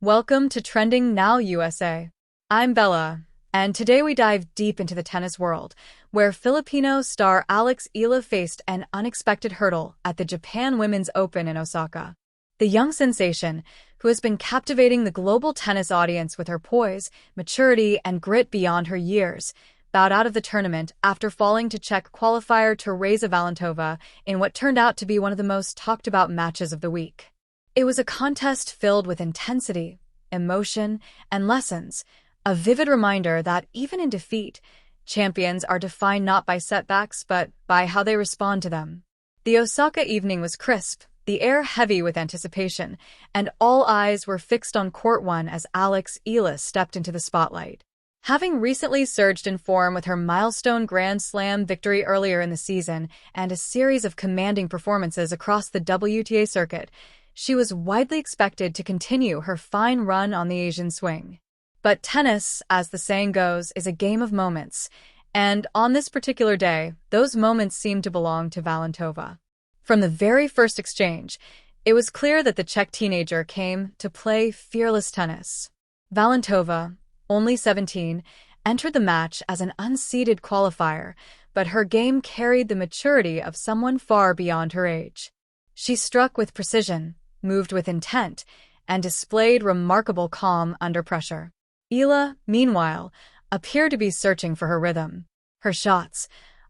Welcome to Trending Now USA. I'm Bella, and today we dive deep into the tennis world, where Filipino star Alex Eala faced an unexpected hurdle at the Japan Women's Open in Osaka. The young sensation, who has been captivating the global tennis audience with her poise, maturity, and grit beyond her years, bowed out of the tournament after falling to Czech qualifier Tereza Valentova in what turned out to be one of the most talked-about matches of the week. It was a contest filled with intensity, emotion, and lessons, a vivid reminder that even in defeat, champions are defined not by setbacks but by how they respond to them. The Osaka evening was crisp, the air heavy with anticipation, and all eyes were fixed on Court 1 as Alex Eala stepped into the spotlight. Having recently surged in form with her milestone Grand Slam victory earlier in the season and a series of commanding performances across the WTA circuit, she was widely expected to continue her fine run on the Asian swing. But tennis, as the saying goes, is a game of moments, and on this particular day, those moments seemed to belong to Valentova. From the very first exchange, it was clear that the Czech teenager came to play fearless tennis. Valentova, only 17, entered the match as an unseeded qualifier, but her game carried the maturity of someone far beyond her age. She struck with precision, moved with intent, and displayed remarkable calm under pressure. Eala, meanwhile, appeared to be searching for her rhythm. Her shots,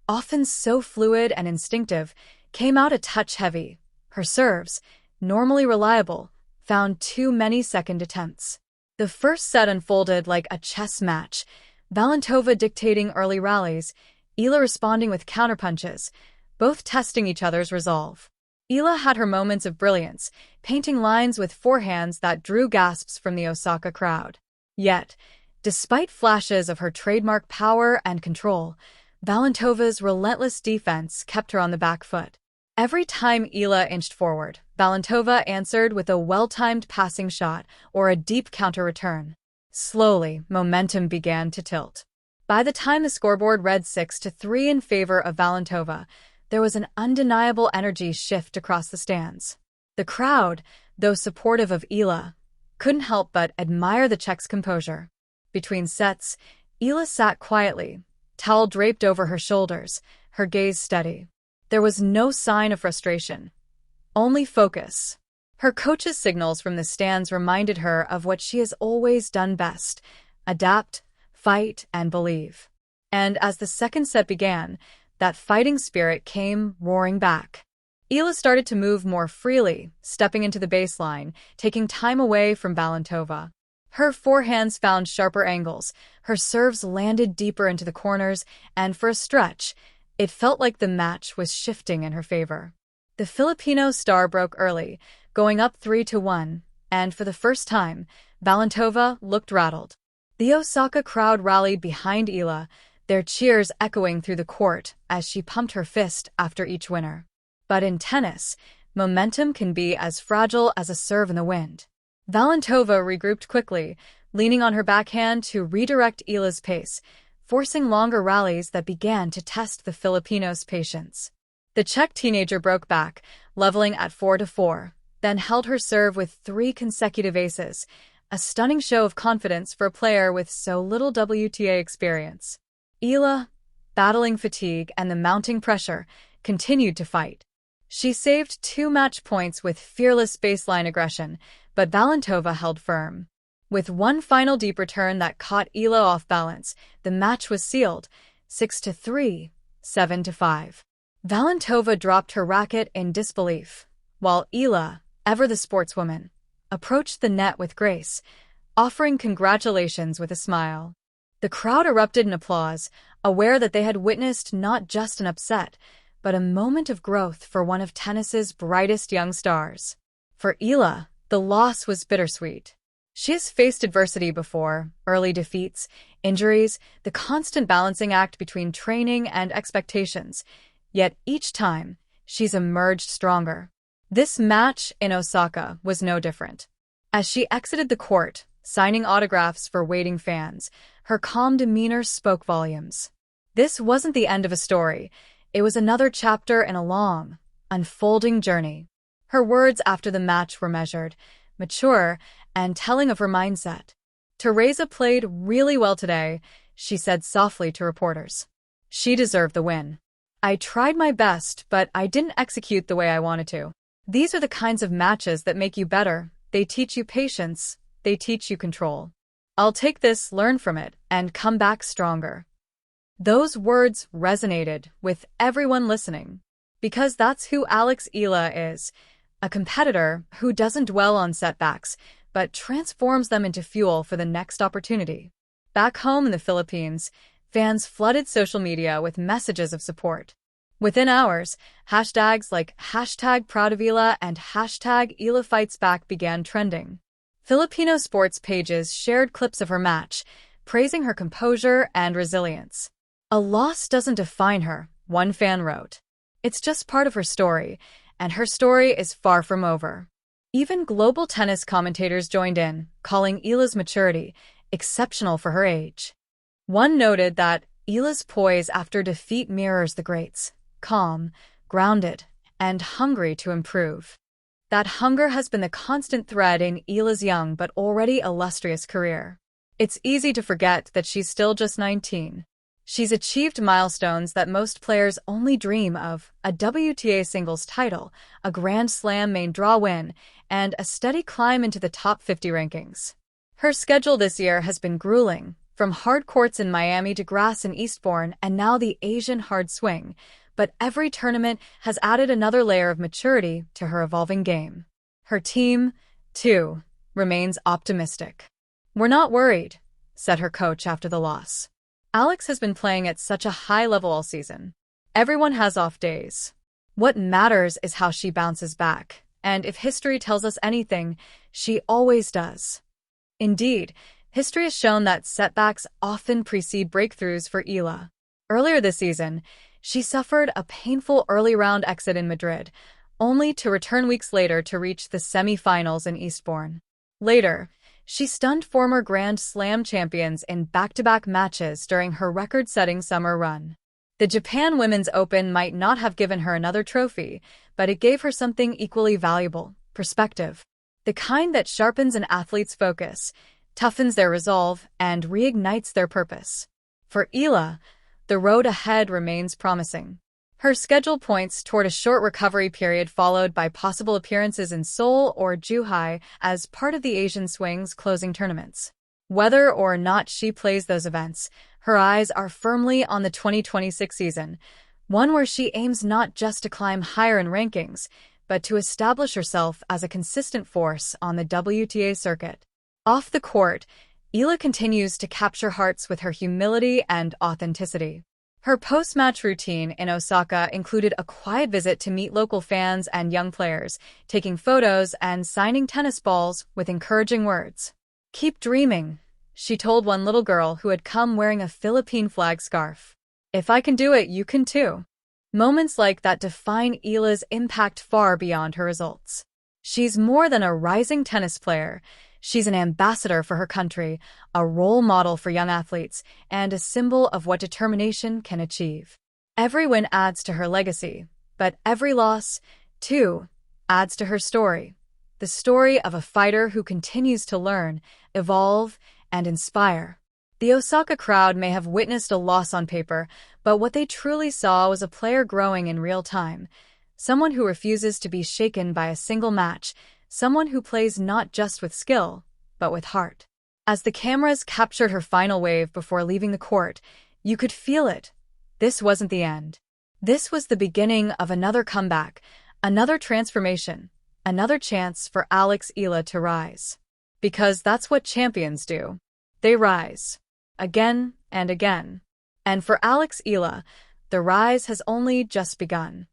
often so fluid and instinctive, came out a touch heavy. Her serves, normally reliable, found too many second attempts. The first set unfolded like a chess match, Valentova dictating early rallies, Eala responding with counterpunches, both testing each other's resolve. Eala had her moments of brilliance, painting lines with forehands that drew gasps from the Osaka crowd. Yet, despite flashes of her trademark power and control, Valentova's relentless defense kept her on the back foot. Every time Eala inched forward, Valentova answered with a well-timed passing shot or a deep counter-return. Slowly, momentum began to tilt. By the time the scoreboard read 6-3 in favor of Valentova, there was an undeniable energy shift across the stands. The crowd, though supportive of Eala, couldn't help but admire the Czech's composure. Between sets, Eala sat quietly, towel draped over her shoulders, her gaze steady. There was no sign of frustration, only focus. Her coach's signals from the stands reminded her of what she has always done best: adapt, fight, and believe. And as the second set began, that fighting spirit came roaring back. Eala started to move more freely, stepping into the baseline, taking time away from Valentova. Her forehands found sharper angles, her serves landed deeper into the corners, and for a stretch, it felt like the match was shifting in her favor. The Filipino star broke early, going up 3-1, and for the first time, Valentova looked rattled. The Osaka crowd rallied behind Eala, their cheers echoing through the court as she pumped her fist after each winner. But in tennis, momentum can be as fragile as a serve in the wind. Valentova regrouped quickly, leaning on her backhand to redirect Eala's pace, forcing longer rallies that began to test the Filipinos' patience. The Czech teenager broke back, leveling at 4-4, then held her serve with 3 consecutive aces, a stunning show of confidence for a player with so little WTA experience. Eala, battling fatigue and the mounting pressure, continued to fight. She saved 2 match points with fearless baseline aggression, but Valentova held firm. With one final deep return that caught Eala off balance, the match was sealed, 6-3, 7-5. Valentova dropped her racket in disbelief, while Eala, ever the sportswoman, approached the net with grace, offering congratulations with a smile. The crowd erupted in applause, aware that they had witnessed not just an upset, but a moment of growth for one of tennis's brightest young stars. For Eala, the loss was bittersweet. She has faced adversity before: early defeats, injuries, the constant balancing act between training and expectations. Yet each time, she's emerged stronger. This match in Osaka was no different. As she exited the court, signing autographs for waiting fans, her calm demeanor spoke volumes. This wasn't the end of a story. It was another chapter in a long, unfolding journey. Her words after the match were measured, mature, and telling of her mindset. "Tereza played really well today," she said softly to reporters. "She deserved the win. I tried my best, but I didn't execute the way I wanted to. These are the kinds of matches that make you better. They teach you patience. They teach you control. I'll take this, learn from it, and come back stronger." Those words resonated with everyone listening, because that's who Alex Eala is, a competitor who doesn't dwell on setbacks, but transforms them into fuel for the next opportunity. Back home in the Philippines, fans flooded social media with messages of support. Within hours, hashtags like #ProudOfEala and #EalaFightsBack began trending. Filipino sports pages shared clips of her match, praising her composure and resilience. "A loss doesn't define her," one fan wrote. "It's just part of her story, and her story is far from over." Even global tennis commentators joined in, calling Eala's maturity exceptional for her age. One noted that Eala's poise after defeat mirrors the greats, calm, grounded, and hungry to improve. That hunger has been the constant thread in Eala's young but already illustrious career. It's easy to forget that she's still just 19. She's achieved milestones that most players only dream of: a WTA singles title, a Grand Slam main draw win, and a steady climb into the top 50 rankings. Her schedule this year has been grueling, from hard courts in Miami to grass in Eastbourne and now the Asian hard swing, but every tournament has added another layer of maturity to her evolving game. Her team, too, remains optimistic. "We're not worried," said her coach after the loss. "Alex has been playing at such a high level all season. Everyone has off days. What matters is how she bounces back, and if history tells us anything, she always does." Indeed, history has shown that setbacks often precede breakthroughs for Eala. Earlier this season, she suffered a painful early-round exit in Madrid, only to return weeks later to reach the semi-finals in Eastbourne. Later, she stunned former Grand Slam champions in back-to-back matches during her record-setting summer run. The Japan Women's Open might not have given her another trophy, but it gave her something equally valuable: perspective. The kind that sharpens an athlete's focus, toughens their resolve, and reignites their purpose. For Eala, the road ahead remains promising. Her schedule points toward a short recovery period followed by possible appearances in Seoul or Zhuhai as part of the Asian Swing's closing tournaments. Whether or not she plays those events, her eyes are firmly on the 2026 season, one where she aims not just to climb higher in rankings, but to establish herself as a consistent force on the WTA circuit. Off the court, Eala continues to capture hearts with her humility and authenticity. Her post-match routine in Osaka included a quiet visit to meet local fans and young players, taking photos and signing tennis balls with encouraging words. "Keep dreaming," she told one little girl who had come wearing a Philippine flag scarf. "If I can do it, you can too." Moments like that define Eala's impact far beyond her results. She's more than a rising tennis player. She's an ambassador for her country, a role model for young athletes, and a symbol of what determination can achieve. Every win adds to her legacy, but every loss, too, adds to her story. The story of a fighter who continues to learn, evolve, and inspire. The Osaka crowd may have witnessed a loss on paper, but what they truly saw was a player growing in real time, someone who refuses to be shaken by a single match, someone who plays not just with skill, but with heart. As the cameras captured her final wave before leaving the court, you could feel it. This wasn't the end. This was the beginning of another comeback, another transformation, another chance for Alex Eala to rise. Because that's what champions do. They rise. Again and again. And for Alex Eala, the rise has only just begun.